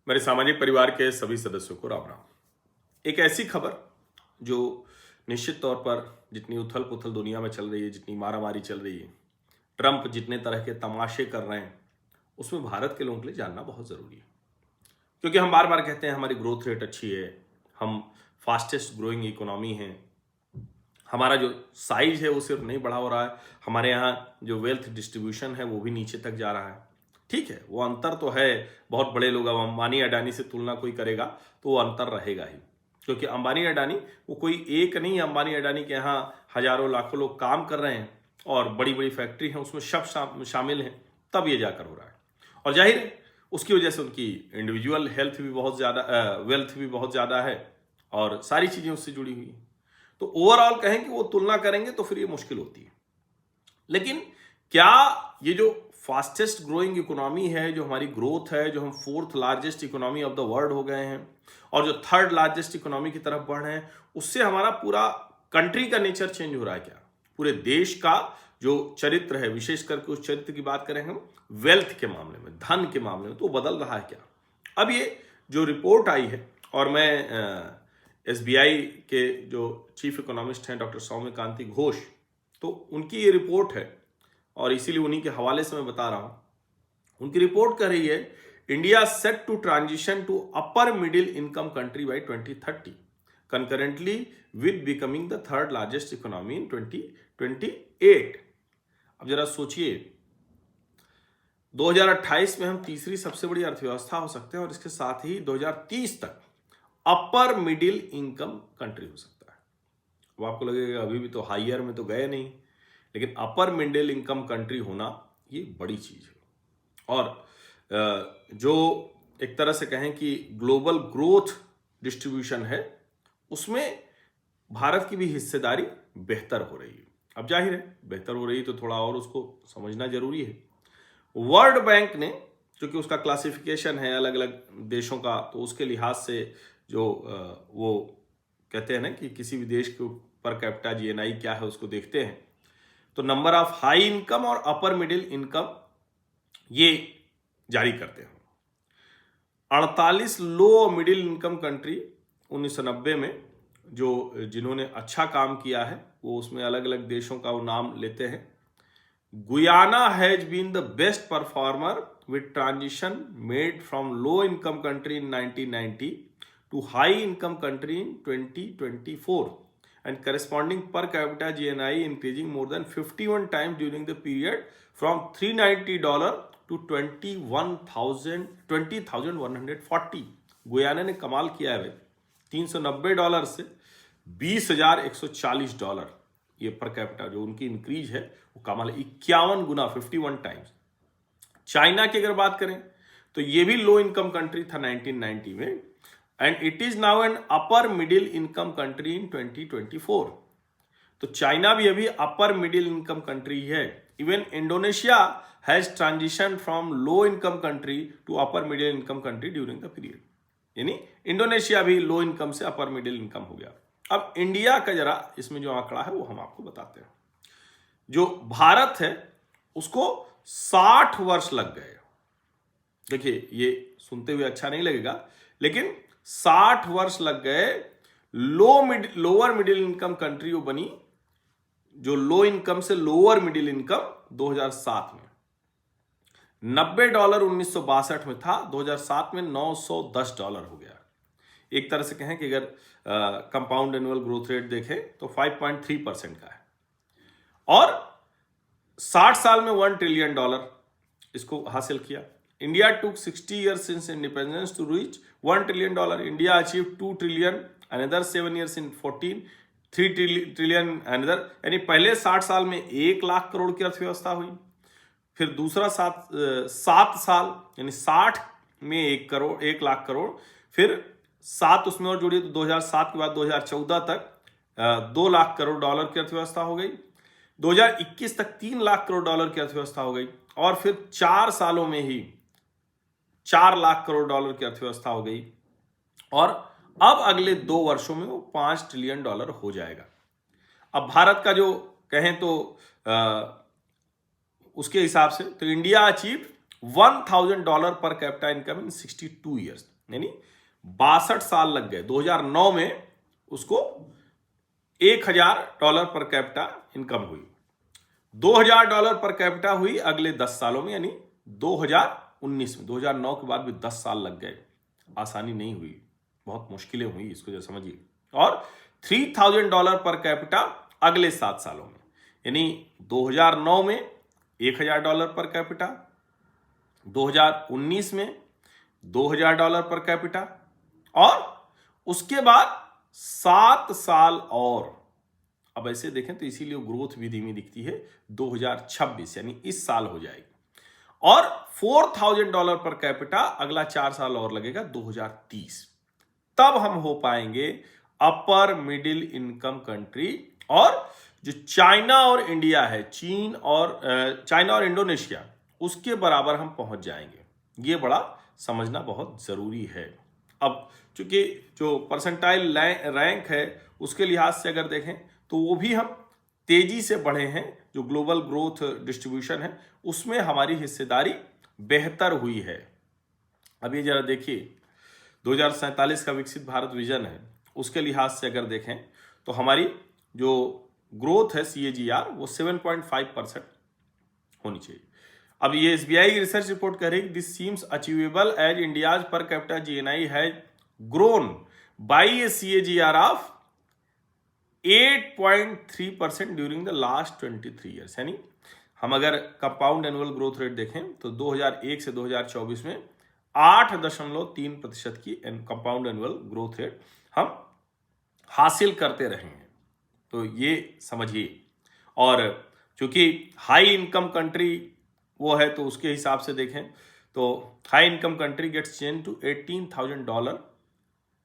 मेरे सामाजिक परिवार के सभी सदस्यों को राम राम। एक ऐसी खबर जो निश्चित तौर पर जितनी उथल पुथल दुनिया में चल रही है, जितनी मारामारी चल रही है, ट्रंप जितने तरह के तमाशे कर रहे हैं, उसमें भारत के लोगों के लिए जानना बहुत ज़रूरी है। क्योंकि हम बार बार कहते हैं हमारी ग्रोथ रेट अच्छी है, हम फास्टेस्ट ग्रोइंग इकोनॉमी हैं, हमारा जो साइज है वो सिर्फ नहीं बढ़ा हो रहा है, हमारे यहाँ जो वेल्थ डिस्ट्रीब्यूशन है वो भी नीचे तक जा रहा है। ठीक है, वो अंतर तो है, बहुत बड़े लोग, अब अंबानी अडानी से तुलना कोई करेगा तो वो अंतर रहेगा ही, क्योंकि अंबानी अडानी वो कोई एक नहीं, अंबानी अडानी के यहाँ हजारों लाखों लोग काम कर रहे हैं और बड़ी बड़ी फैक्ट्री हैं, उसमें सब शामिल हैं, तब ये जाकर हो रहा है। और जाहिर है उसकी वजह से उनकी इंडिविजुअल हेल्थ भी बहुत ज़्यादा, वेल्थ भी बहुत ज़्यादा है और सारी चीज़ें उससे जुड़ी हुई हैं। तो ओवरऑल कहें कि वो तुलना करेंगे तो फिर ये मुश्किल होती है। लेकिन क्या ये जो फास्टेस्ट ग्रोइंग इकोनॉमी है, जो हमारी ग्रोथ है, जो हम fourth largest economy of the world हो गए हैं और जो थर्ड लार्जेस्ट इकोनॉमी की तरफ बढ़ रहे हैं, उससे हमारा पूरा कंट्री का नेचर चेंज हो रहा है क्या? पूरे देश का जो चरित्र है, विशेष करके उस चरित्र की बात करें हम वेल्थ के मामले में, धन के मामले में, तो बदल रहा है क्या? अब ये जो रिपोर्ट आई है, और मैं एसबीआई के जो चीफ इकोनॉमिस्ट हैं डॉक्टर सौम्यकांति घोष, तो उनकी ये रिपोर्ट है और इसीलिए उन्हीं के हवाले से मैं बता रहा हूं। उनकी रिपोर्ट कह रही है India set to transition to upper middle income country by 2030, concurrently with becoming the third largest economy in 2028। अब जरा सोचिए, 2028 में हम तीसरी सबसे बड़ी अर्थव्यवस्था हो सकते हैं और इसके साथ ही 2030 तक अपर मिडिल इनकम कंट्री हो सकता है। वो आपको लगेगा अभी भी तो हायर में तो गए नहीं, लेकिन अपर मिडिल इनकम कंट्री होना ये बड़ी चीज है। और जो एक तरह से कहें कि ग्लोबल ग्रोथ डिस्ट्रीब्यूशन है, उसमें भारत की भी हिस्सेदारी बेहतर हो रही है। अब जाहिर है बेहतर हो रही है तो थोड़ा और उसको समझना जरूरी है। वर्ल्ड बैंक ने, क्योंकि उसका क्लासिफिकेशन है अलग अलग देशों का, तो उसके लिहाज से जो वो कहते हैं ना कि किसी भी देश के पर कैपिटा जीएनआई क्या है उसको देखते हैं, तो नंबर ऑफ हाई इनकम और अपर मिडिल इनकम ये जारी करते हैं। 48 लो मिडिल इनकम कंट्री 1990 में जो जिन्होंने अच्छा काम किया है, वो उसमें अलग अलग देशों का वो नाम लेते हैं। Guyana has been the best performer with transition made from low income country in 1990 to high income country in 2024 and corresponding per capita GNI increasing more than 51 times during the period from $390 to 20,140। Guyana ने कमाल किया है भाई, $390 से $20,140 ये per capita जो उनकी increase है वो कमाल है, 51 गुना, 51 टाइम्स। चाइना की अगर बात करें तो ये भी लो इनकम कंट्री था 1990 में, and it is now an upper middle income country in 2024। तो चाइना भी अभी अपर मिडिल इनकम कंट्री है। Even Indonesia has transition from low income country to upper middle income country during the period, यानी Indonesia भी low income से अपर middle income हो गया। अब इंडिया का जरा इसमें जो आंकड़ा है वो हम आपको बताते हैं। जो भारत है उसको 60 वर्ष लग गए। देखिए ये सुनते हुए अच्छा नहीं लगेगा, लेकिन 60 वर्ष लग गए लोअर मिडिल इनकम कंट्री वो बनी, जो लो इनकम से लोअर मिडिल इनकम 2007 में। $90 1962 में था, 2007 में $910 हो गया। एक तरह से कहें कि अगर कंपाउंड एनुअल ग्रोथ रेट देखें तो 5.3% का है। और 60 साल में $1 ट्रिलियन इसको हासिल किया। India took 60 years since independence to reach $1 trillion. India achieved 2 trillion, another 7 years in 14, 3 trillion another, यानी पहले 60 साल में 1 लाख करोड़ की अर्थव्यवस्था हुई, फिर दूसरा 7 साल यानी 60 में 1 लाख करोड़, फिर 7 उसमें और जोड़िए तो 2007 के बाद 2014 तक 2 लाख करोड़ डॉलर की अर्थव्यवस्था हो गई, 2021 तक 3 लाख करोड़ डॉलर की अर्थव्यवस्था हो गई, और फिर 4 सालों में ही 4 लाख करोड़ डॉलर की अर्थव्यवस्था हो गई, और अब अगले 2 वर्षों में वो $5 ट्रिलियन हो जाएगा। अब भारत का जो कहें तो उसके हिसाब से तो India achieve $1,000 per capita income in 62 years. यानी 62 साल लग गए। 2009 में उसको $1000 पर कैपिटा इनकम हुई, $2000 पर कैपिटा हुई अगले 10 सालों में, यानी 2019 में। 2009 के बाद भी 10 साल लग गए। आसानी नहीं हुई, बहुत मुश्किलें हुई, इसको जो समझिए। और $3000 पर कैपिटा अगले 7 सालों में, यानी 2009 में $1000 पर कैपिटा, 2019 में $2000 पर कैपिटा, और उसके बाद 7 साल और। अब ऐसे देखें तो इसीलिए ग्रोथ भी धीमी दिखती है। 2026 यानी इस साल हो जाएगी, और $4000 पर कैपिटा अगला 4 साल और लगेगा, 2030। तब हम हो पाएंगे अपर मिडिल इनकम कंट्री। और जो चाइना और इंडिया है, चाइना और इंडोनेशिया, उसके बराबर हम पहुंच जाएंगे। ये बड़ा समझना बहुत जरूरी है। अब चूंकि जो परसेंटाइल रैंक है उसके लिहाज से अगर देखें तो वो भी हम तेजी से बढ़े हैं। जो ग्लोबल ग्रोथ डिस्ट्रीब्यूशन है उसमें हमारी हिस्सेदारी बेहतर हुई है। अब ये जरा देखिए, 2047 का विकसित भारत विजन है, उसके लिहाज से अगर देखें तो हमारी जो ग्रोथ है CAGR वो 7.5% होनी चाहिए। अब ये SBI की रिसर्च रिपोर्ट कह रही है this seems achievable as India's per capita GNI has grown by a CAGR of 8.3% during the last 23 years. यानी हम अगर कंपाउंड एनुअल ग्रोथ रेट देखें तो 2001 से 2024 में 8.3% की कंपाउंड एनुअल ग्रोथ रेट हम हासिल करते रहे हैं। तो ये समझिए। और चूंकि हाई इनकम कंट्री वो है तो उसके हिसाब से देखें तो high income country gets change to $18,000,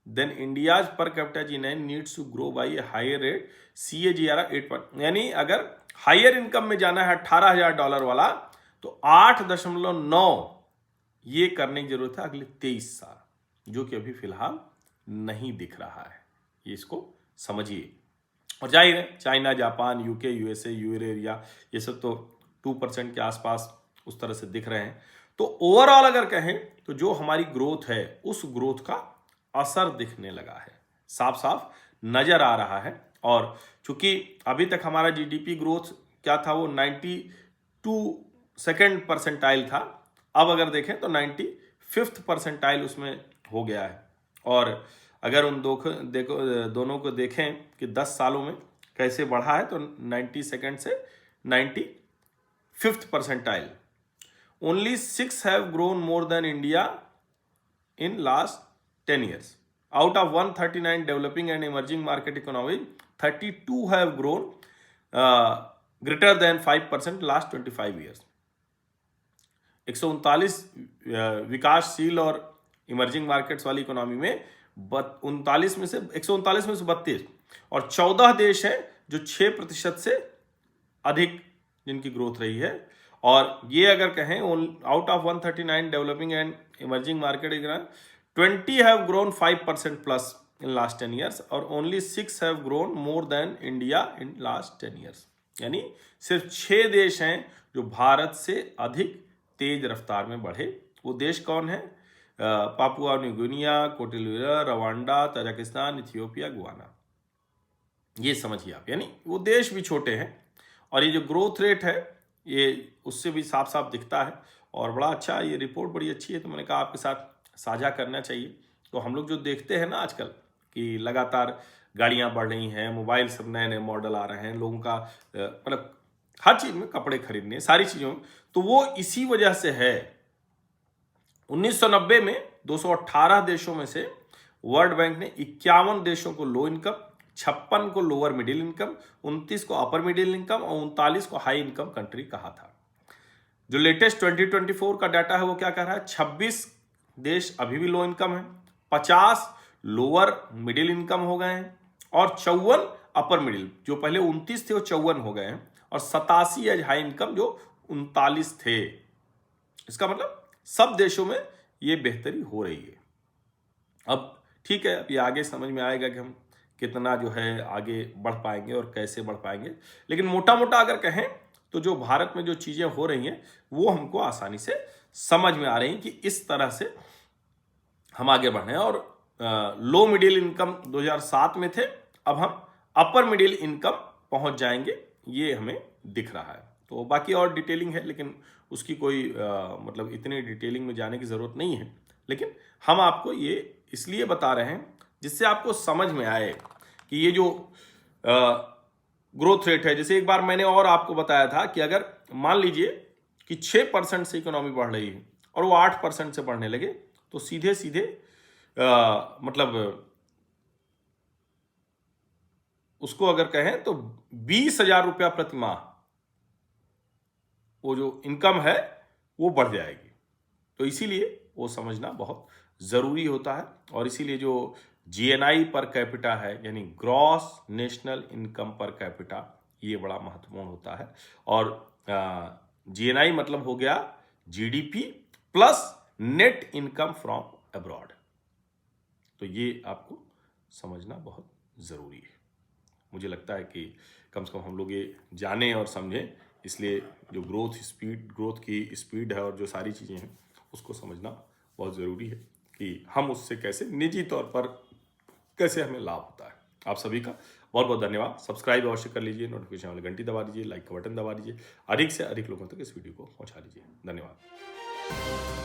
then India's per capita GNI needs to grow by a higher rate CAGR 8%। यानी अगर हायर इनकम में जाना है $18,000 वाला तो 8.9 ये करने की जरूरत है अगले 23 साल, जो कि अभी फिलहाल नहीं दिख रहा है। ये इसको समझिए। और जाहिर है China, Japan, UK, USA, euro area, ये सब तो 2% के आसपास उस तरह से दिख रहे हैं। तो ओवरऑल अगर कहें तो जो हमारी ग्रोथ है उस ग्रोथ का असर दिखने लगा है, साफ साफ नजर आ रहा है। और चूंकि अभी तक हमारा GDP ग्रोथ क्या था, वो 92nd परसेंटाइल था। अब अगर देखें तो 95th परसेंटाइल उसमें हो गया है। और अगर उन दोनों को देखें कि 10 सालों में कैसे बढ़ा है तो 92nd से 95th percentile. Only 6 have grown more than India in last 10 years. Out of 139 developing and emerging market economies, 32 have grown greater than 5% last 25 years. 139 विकासशील और इमर्जिंग मार्केट्स वाली इकोनॉमी में 139 में से 32 और 14 देश हैं जो 6% से अधिक जिनकी ग्रोथ रही है। और ये अगर कहें out of 139 developing and emerging market 20 have grown 5% plus in last 10 years और only 6 have grown more than India in last 10 years। यानी सिर्फ 6 देश हैं जो भारत से अधिक तेज रफ्तार में बढ़े। वो देश कौन है? पापुआ न्यू गिनिया, कोटलिवरा, रवांडा, तजाकिस्तान, इथियोपिया, गुआना। ये समझिए आप। यानी वो देश भी छोटे हैं और ये जो ग्रोथ रेट है ये उससे भी साफ साफ दिखता है। और बड़ा अच्छा, ये रिपोर्ट बड़ी अच्छी है, तो मैंने कहा आपके साथ साझा करना चाहिए। तो हम लोग जो देखते हैं ना आजकल कि लगातार गाड़ियां बढ़ रही हैं, मोबाइल सब नए नए मॉडल आ रहे हैं, लोगों का मतलब हर चीज में, कपड़े खरीदने, सारी चीजों में, तो वो इसी वजह से है। 1990 में 218 देशों में से वर्ल्ड बैंक ने 51 देशों को लो इनकम, 56 को लोअर मिडिल इनकम, 29 को अपर मिडिल इनकम और 39 को हाई इनकम कंट्री कहा था। जो लेटेस्ट 2024 का डाटा है वो क्या कह रहा है? 26 देश अभी भी लो इनकम है, 50 लोअर मिडिल इनकम हो गए हैं और 54 अपर मिडिल, जो पहले 29 थे वो 54 हो गए हैं, और 87 एज हाई इनकम जो 39 थे। इसका मतलब सब देशों में ये बेहतरी हो रही है। अब ठीक है, अब ये आगे समझ में आएगा कि हम कितना जो है आगे बढ़ पाएंगे और कैसे बढ़ पाएंगे। लेकिन मोटा मोटा अगर कहें तो जो भारत में जो चीजें हो रही हैं वो हमको आसानी से समझ में आ रही हैं कि इस तरह से हम आगे बढ़े हैं। और लो मिडिल इनकम 2007 में थे, अब हम अपर मिडिल इनकम पहुंच जाएंगे, ये हमें दिख रहा है। तो बाकी और डिटेलिंग है, लेकिन उसकी कोई मतलब इतनी डिटेलिंग में जाने की ज़रूरत नहीं है। लेकिन हम आपको ये इसलिए बता रहे हैं जिससे आपको समझ में आए कि ये जो ग्रोथ रेट है, जैसे एक बार मैंने और आपको बताया था कि अगर मान लीजिए कि 6% से इकोनॉमी बढ़ रही है और वो 8% से बढ़ने लगे, तो सीधे सीधे मतलब उसको अगर कहें तो 20,000 रुपया प्रति माह वो जो इनकम है वो बढ़ जाएगी। तो इसीलिए वो समझना बहुत ज़रूरी होता है। और इसीलिए जो जीएनआई पर कैपिटा है, यानी gross national income per capita, ये बड़ा महत्वपूर्ण होता है। और जीएनआई मतलब हो गया GDP plus net income from abroad. तो ये आपको समझना बहुत ज़रूरी है। मुझे लगता है कि कम से कम हम लोग ये जानें और समझें, इसलिए जो ग्रोथ की स्पीड है और जो सारी चीज़ें हैं उसको समझना बहुत ज़रूरी है कि हम उससे कैसे निजी तौर पर कैसे हमें लाभ होता है। आप सभी का बहुत बहुत धन्यवाद। सब्सक्राइब अवश्य कर लीजिए, नोटिफिकेशन वाली घंटी दबा दीजिए, लाइक का बटन दबा दीजिए, अधिक से अधिक लोगों तक इस वीडियो को पहुंचा दीजिए। धन्यवाद।